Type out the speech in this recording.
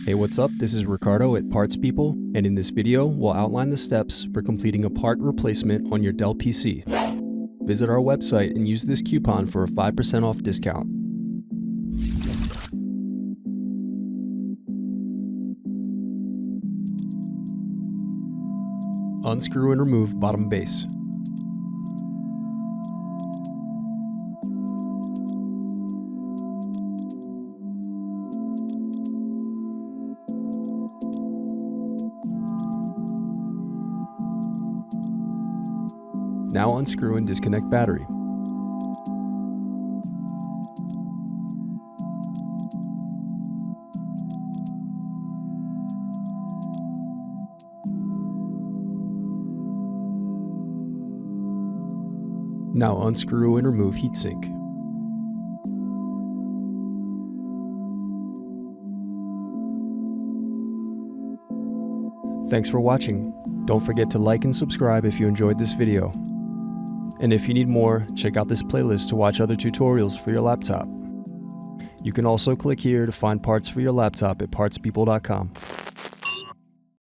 Hey, what's up? This is Ricardo at Parts People, and in this video, we'll outline the steps for completing a part replacement on your Dell PC. Visit our website and use this coupon for a 5% off discount. Unscrew and remove bottom base. Now unscrew and disconnect battery. Now unscrew and remove heatsink. Thanks for watching. Don't forget to like and subscribe if you enjoyed this video. And if you need more, check out this playlist to watch other tutorials for your laptop. You can also click here to find parts for your laptop at partspeople.com.